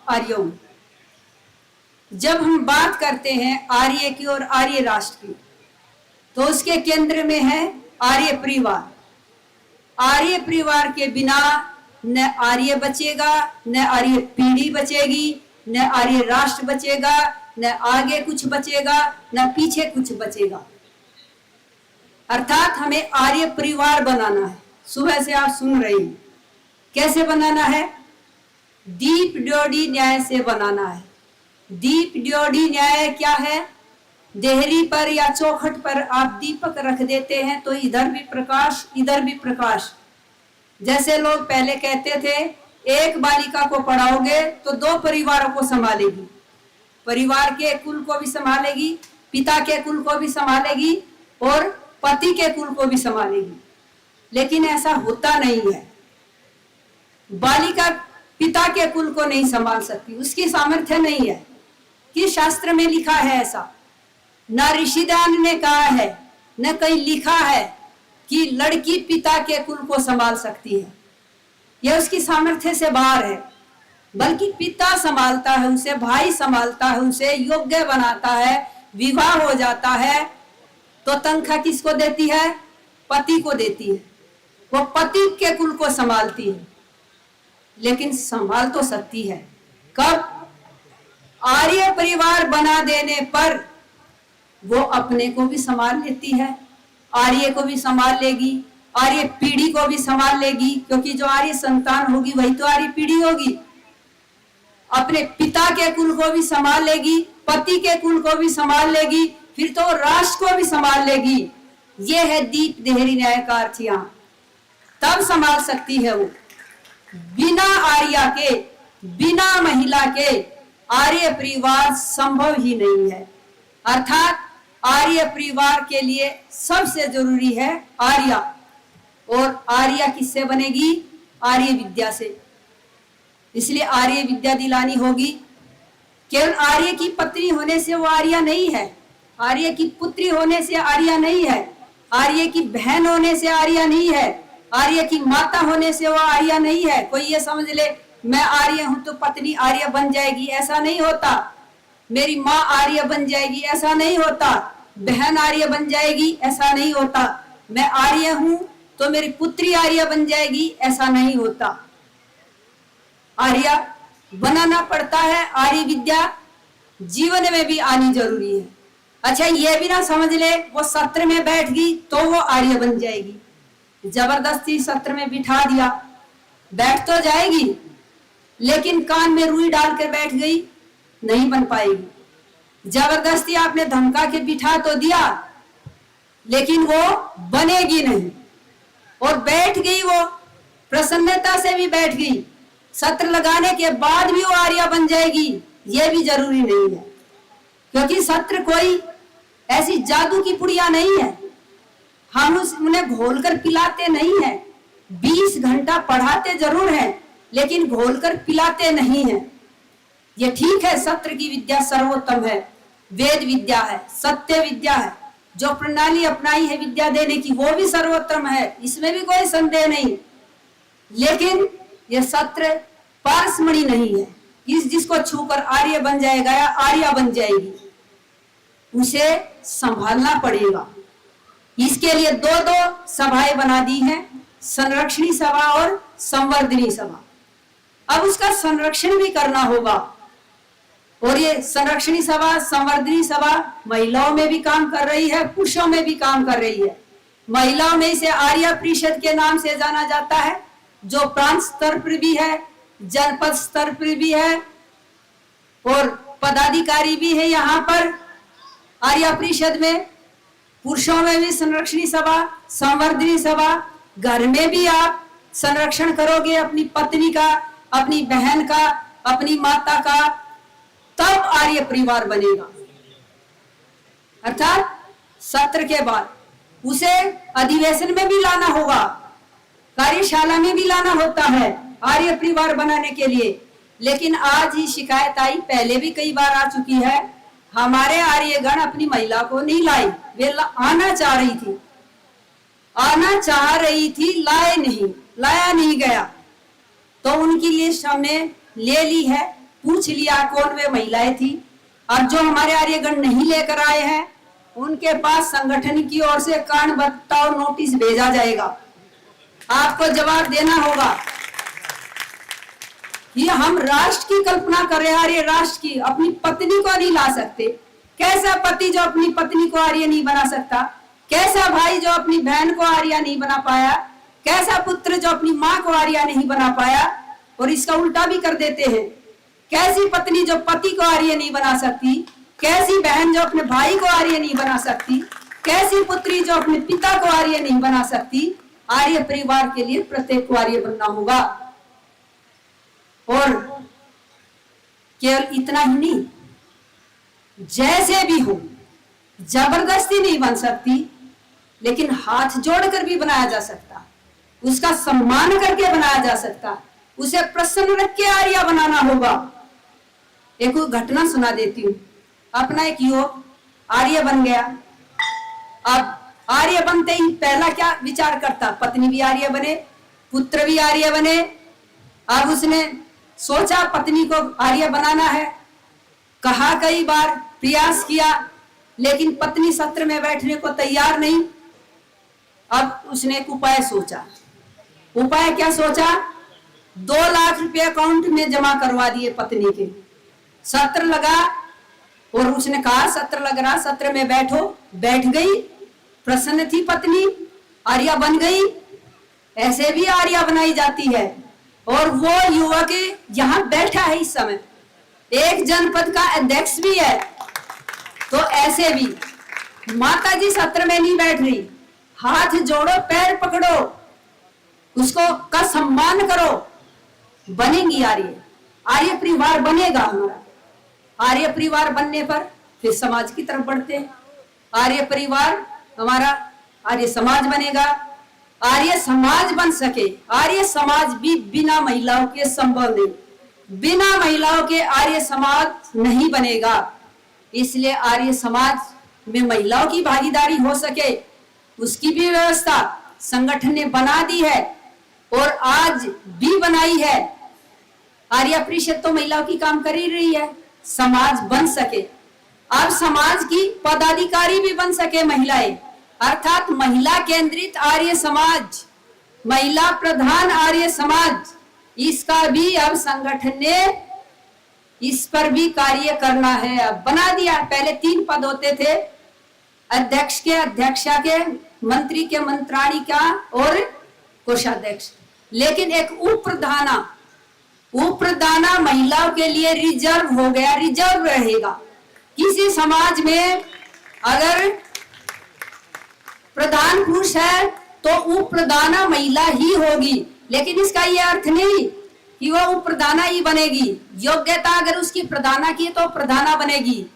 आर्यों में। जब हम बात करते हैं आर्य की और आर्य राष्ट्र की, तो उसके केंद्र में है आर्य परिवार। आर्य परिवार के बिना न आर्य बचेगा, न आर्य पीढ़ी बचेगी, न आर्य राष्ट्र बचेगा, न आगे कुछ बचेगा, न पीछे कुछ बचेगा। अर्थात हमें आर्य परिवार बनाना है। सुबह से आप सुन रहे हैं, कैसे बनाना है? दीप ड्योढ़ी न्याय से बनाना है। दीप ड्योढ़ी न्याय क्या है? देहरी पर या चौखट पर आप दीपक रख देते हैं तो इधर भी प्रकाश, इधर भी प्रकाश। जैसे लोग पहले कहते थे, एक बालिका को पढ़ाओगे तो 2 परिवारों को संभालेगी, परिवार के कुल को भी संभालेगी, पिता के कुल को भी संभालेगी और पति के कुल को भी संभालेगी। लेकिन ऐसा होता नहीं है। बालिका पिता के कुल को नहीं संभाल सकती, उसकी सामर्थ्य नहीं है। कि शास्त्र में लिखा है ऐसा? न ऋषिदान ने कहा है, न कहीं लिखा है कि लड़की पिता के कुल को संभाल सकती है। यह उसकी सामर्थ्य से बाहर है। बल्कि पिता संभालता है उसे, भाई संभालता है उसे, योग्य बनाता है, विवाह हो जाता है तो तनख्वाह किसको देती है? पति को देती है। वो पति के कुल को संभालती है। लेकिन संभाल तो सकती है कब? आर्य परिवार बना देने पर वो अपने को भी संभाल लेती है, आर्य को भी संभाल लेगी, आर्य पीढ़ी को भी संभाल लेगी, क्योंकि जो आर्य संतान होगी वही तो आर्य पीढ़ी होगी। अपने पिता के कुल को भी संभाल लेगी, पति के कुल को भी संभाल लेगी, फिर तो राष्ट्र को भी संभाल लेगी। ये है दीप देहरी न्याय का अर्थ। यहाँ तब संभाल सकती है वो। बिना आर्या के, बिना महिला के आर्य परिवार संभव ही नहीं है। अर्थात आर्य परिवार के लिए सबसे जरूरी है आर्या। और आर्या किससे बनेगी? आर्य विद्या से। इसलिए आर्य विद्या दिलानी होगी। केवल आर्य की पत्नी होने से वो आर्या नहीं है, आर्य की पुत्री होने से आर्या नहीं है, आर्य की बहन होने से आर्या नहीं है, आर्य की माता होने से वो आर्या नहीं है। कोई ये समझ ले मैं आर्य हूं तो पत्नी आर्य बन जाएगी, ऐसा नहीं होता। मेरी माँ आर्य बन जाएगी, ऐसा नहीं होता। बहन आर्य बन जाएगी, ऐसा नहीं होता। मैं आर्य हूं तो मेरी पुत्री आर्य बन जाएगी, ऐसा नहीं होता। आर्य बनाना पड़ता है। आर्य विद्या जीवन में भी आनी जरूरी है। अच्छा, ये भी ना समझ ले वो सत्र में बैठ गई तो वो आर्य बन जाएगी। जबरदस्ती सत्र में बिठा दिया, बैठ तो जाएगी, लेकिन कान में रुई डालकर बैठ गई, नहीं बन पाएगी। जबरदस्ती आपने धमका के बिठा तो दिया, लेकिन वो बनेगी नहीं। और बैठ गई वो, प्रसन्नता से भी बैठ गई, सत्र लगाने के बाद भी वो आर्या बन जाएगी, ये भी जरूरी नहीं है। क्योंकि सत्र कोई ऐसी जादू की पुड़िया नहीं है। हम उन्हें घोलकर पिलाते नहीं है। 20 घंटा पढ़ाते जरूर हैं, लेकिन घोलकर पिलाते नहीं है। ये ठीक है, सत्र की विद्या सर्वोत्तम है, वेद विद्या है, सत्य विद्या है। जो प्रणाली अपनाई है विद्या देने की वो भी सर्वोत्तम है, इसमें भी कोई संदेह नहीं। लेकिन यह सत्र पारसमणि नहीं है। जिसको छूकर आर्य बन जाएगा या आर्या बन जाएगी, उसे संभालना पड़ेगा। इसके लिए 2 सभाएं बना दी हैं, संरक्षणी सभा और संवर्धनी सभा। अब उसका संरक्षण भी करना होगा। और ये संरक्षणी सभा, संवर्धनी सभा महिलाओं में भी काम कर रही है, पुरुषों में भी काम कर रही है। महिलाओं में इसे आर्य परिषद के नाम से जाना जाता है, जो प्रांत स्तर पर भी है, जनपद स्तर पर भी है और पदाधिकारी भी है यहाँ पर आर्य परिषद में। पुरुषों में भी संरक्षणी सभा, संवर्धनी सभा। घर में भी आप संरक्षण करोगे अपनी पत्नी का, अपनी बहन का, अपनी माता का, तब आर्य परिवार बनेगा। अर्थात सत्र के बाद उसे अधिवेशन में भी लाना होगा, कार्यशाला में भी लाना होता है आर्य परिवार बनाने के लिए। लेकिन आज ही शिकायत आई, पहले भी कई बार आ चुकी है, हमारे आर्यगण अपनी महिला को नहीं लाई। वे आना चाह रही थी, आना चाह रही थी, लाया नहीं गया। तो उनकी लिस्ट हमने ले ली है, पूछ लिया कौन वे महिलाएं थी, और जो हमारे आर्यगण नहीं लेकर आए हैं उनके पास संगठन की ओर से कारण बताओ नोटिस भेजा जाएगा। आपको जवाब देना होगा कि हम राष्ट्र की कल्पना कर रहे हैं, आर्य राष्ट्र की, अपनी पत्नी को नहीं ला सकते। कैसा पति जो अपनी पत्नी को आर्य नहीं बना सकता, कैसा भाई जो अपनी बहन को आर्य नहीं बना पाया, कैसा पुत्र जो अपनी माँ को आर्य नहीं बना पाया, और इसका उल्टा भी कर देते हैं। कैसी पत्नी जो पति को आर्य नहीं बना सकती, कैसी बहन जो अपने भाई को आर्य नहीं बना सकती, कैसी पुत्री जो अपने पिता को आर्य नहीं बना सकती। आर्य परिवार के लिए प्रत्येक को आर्य बनना होगा। और केवल इतना ही नहीं, जैसे भी हो, जबरदस्ती नहीं बन सकती, लेकिन हाथ जोड़कर भी बनाया जा सकता, उसका सम्मान करके बनाया जा सकता, उसे प्रसन्न रख के आर्य बनाना होगा। एक घटना सुना देती हूँ। अपना एक युवक आर्य बन गया। अब आर्य बनते ही पहला क्या विचार करता, पत्नी भी आर्य बने, पुत्र भी आर्य बने। अब उसने सोचा पत्नी को आर्य बनाना है, कहा कई बार, प्रयास किया, लेकिन पत्नी सत्र में बैठने को तैयार नहीं। अब उसने एक उपाय सोचा। उपाय क्या सोचा? 2 लाख रुपए अकाउंट में जमा करवा दिए पत्नी के। सत्र लगा और उसने कहा सत्र लग रहा, सत्र में बैठो। बैठ गई, प्रसन्न थी पत्नी, आर्या बन गई। ऐसे भी आर्या बनाई जाती है। और वो युवक यहाँ बैठा है इस समय, एक जनपद का अध्यक्ष भी है। तो ऐसे भी माता जी सत्र में नहीं बैठ रही, हाथ जोड़ो, पैर पकड़ो, उसको का सम्मान करो, बनेगी आर्य। आर्य परिवार बनेगा हमारा। आर्य परिवार बनने पर फिर समाज की तरफ बढ़ते हैं। आर्य परिवार हमारा आर्य समाज बनेगा। आर्य समाज बन सके, आर्य समाज भी बिना महिलाओं के संभव नहीं, बिना महिलाओं के आर्य समाज नहीं बनेगा। इसलिए आर्य समाज में महिलाओं की भागीदारी हो सके, उसकी भी व्यवस्था संगठन ने बना दी है और आज भी बनाई है। आर्य परिषद तो महिलाओं की काम कर ही रही है, समाज बन सके। अब समाज की पदाधिकारी भी बन सके महिलाएं, अर्थात महिला केंद्रित आर्य समाज, महिला प्रधान आर्य समाज, इसका भी अब संगठन ने इस पर भी कार्य करना है। अब बना दिया। पहले 3 पद होते थे, अध्यक्ष के, अध्यक्षा के, मंत्री के, मंत्राणी का और कोषाध्यक्ष। लेकिन एक उपप्रधाना महिलाओं के लिए रिजर्व हो गया, रिजर्व रहेगा। किसी समाज में अगर प्रधान पुरुष है तो उपप्रधाना महिला ही होगी, लेकिन इसका यह अर्थ नहीं कि वह उपप्रधाना ही बनेगी। योग्यता अगर उसकी प्रधाना की तो प्रधाना बनेगी,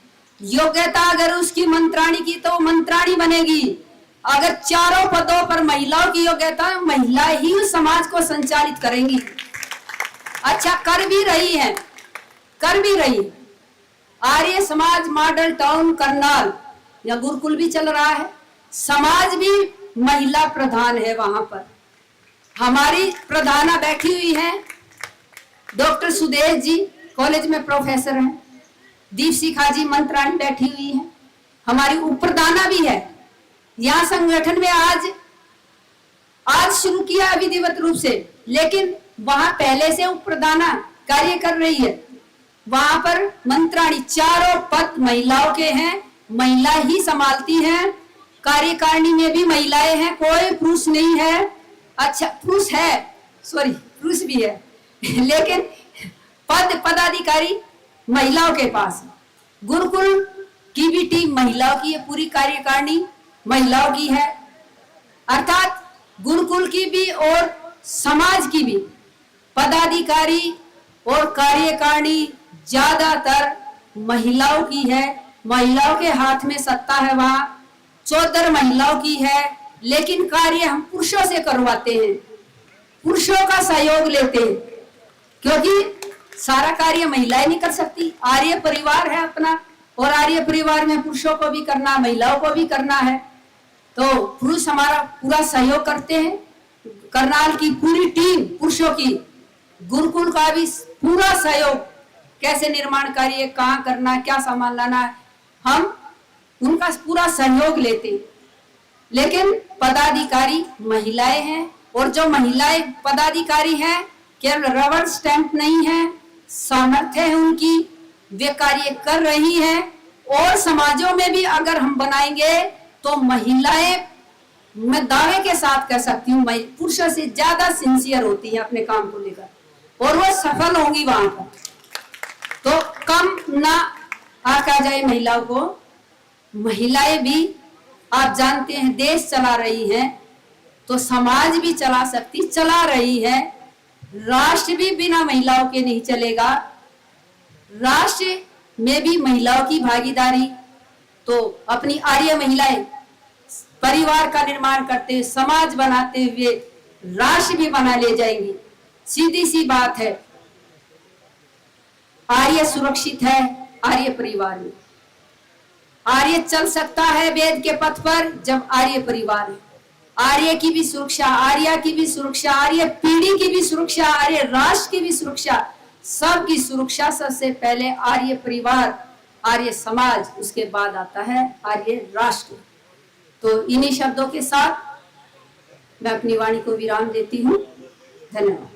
योग्यता अगर उसकी मंत्राणी की तो मंत्राणी बनेगी। अगर चारों पदों पर महिलाओं की योग्यता, महिला ही उस समाज को संचालित करेंगी। अच्छा, कर भी रही है, कर भी रही। आर्य समाज मॉडल टाउन करनाल या गुरुकुल भी चल रहा है, समाज भी महिला प्रधान है। वहां पर हमारी प्रधाना बैठी हुई है, डॉक्टर सुदेश जी कॉलेज में प्रोफेसर हैं, दीप शिखा जी मंत्राणी बैठी हुई है, हमारी उपप्रधाना भी है। यहाँ संगठन में आज शुरू किया विधिवत रूप से, लेकिन वहां पहले से उपप्रधाना कार्य कर रही है। वहां पर मंत्राणी, चारों पद महिलाओं के हैं, महिला ही संभालती हैं। कार्यकारिणी में भी महिलाएं हैं, कोई पुरुष नहीं है। अच्छा, पुरुष है, सॉरी, पुरुष भी है, लेकिन पदाधिकारी महिलाओं के पास। गुरुकुल की भी टीम महिलाओं की है, पूरी कार्यकारिणी महिलाओं की है। अर्थात गुरुकुल की भी और समाज की भी पदाधिकारी और कार्यकारिणी ज्यादातर महिलाओं की है। महिलाओं के हाथ में सत्ता है, वहां 14 महिलाओं की है, लेकिन कार्य हम पुरुषों से करवाते हैं, पुरुषों का सहयोग लेते हैं, क्योंकि सारा कार्य महिलाएं नहीं कर सकती। आर्य परिवार है अपना, और आर्य परिवार में पुरुषों को भी करना, महिलाओं को भी करना है, तो पुरुष हमारा पूरा सहयोग करते हैं। करनाल की पूरी टीम पुरुषों की, गुरुकुल का भी पूरा सहयोग कैसे निर्माण कार्य कहाँ करना, क्या सामान लाना है, हम उनका पूरा सहयोग लेते। लेकिन पदाधिकारी महिलाएं हैं, और जो महिलाएं पदाधिकारी हैं केवल रबर स्टैंप नहीं है, सामर्थ्य है उनकी, वे कार्य कर रही हैं। और समाजों में भी अगर हम बनाएंगे तो महिलाएं, मैं दावे के साथ कह सकती हूँ, पुरुषों से ज्यादा सिंसियर होती हैं अपने काम को लेकर, और वो सफल होंगी वहां पर। तो कम ना आका जाए महिलाओं को। महिलाएं भी आप जानते हैं देश चला रही हैं, तो समाज भी चला रही है। राष्ट्र भी बिना महिलाओं के नहीं चलेगा। राष्ट्र में भी महिलाओं की भागीदारी, तो अपनी आर्य महिलाएं परिवार का निर्माण करते, समाज बनाते हुए राष्ट्र भी बना ले जाएंगी। सीधी सी बात है, आर्य सुरक्षित है आर्य परिवार में। आर्य चल सकता है वेद के पथ पर जब आर्य परिवार है। आर्य की भी सुरक्षा, आर्य की भी सुरक्षा, आर्य पीढ़ी की भी सुरक्षा, आर्य राष्ट्र की भी सुरक्षा, सबकी सुरक्षा सबसे पहले आर्य परिवार, आर्य समाज, उसके बाद आता है आर्य राष्ट्र। तो इन्हीं शब्दों के साथ मैं अपनी वाणी को विराम देती हूँ। धन्यवाद।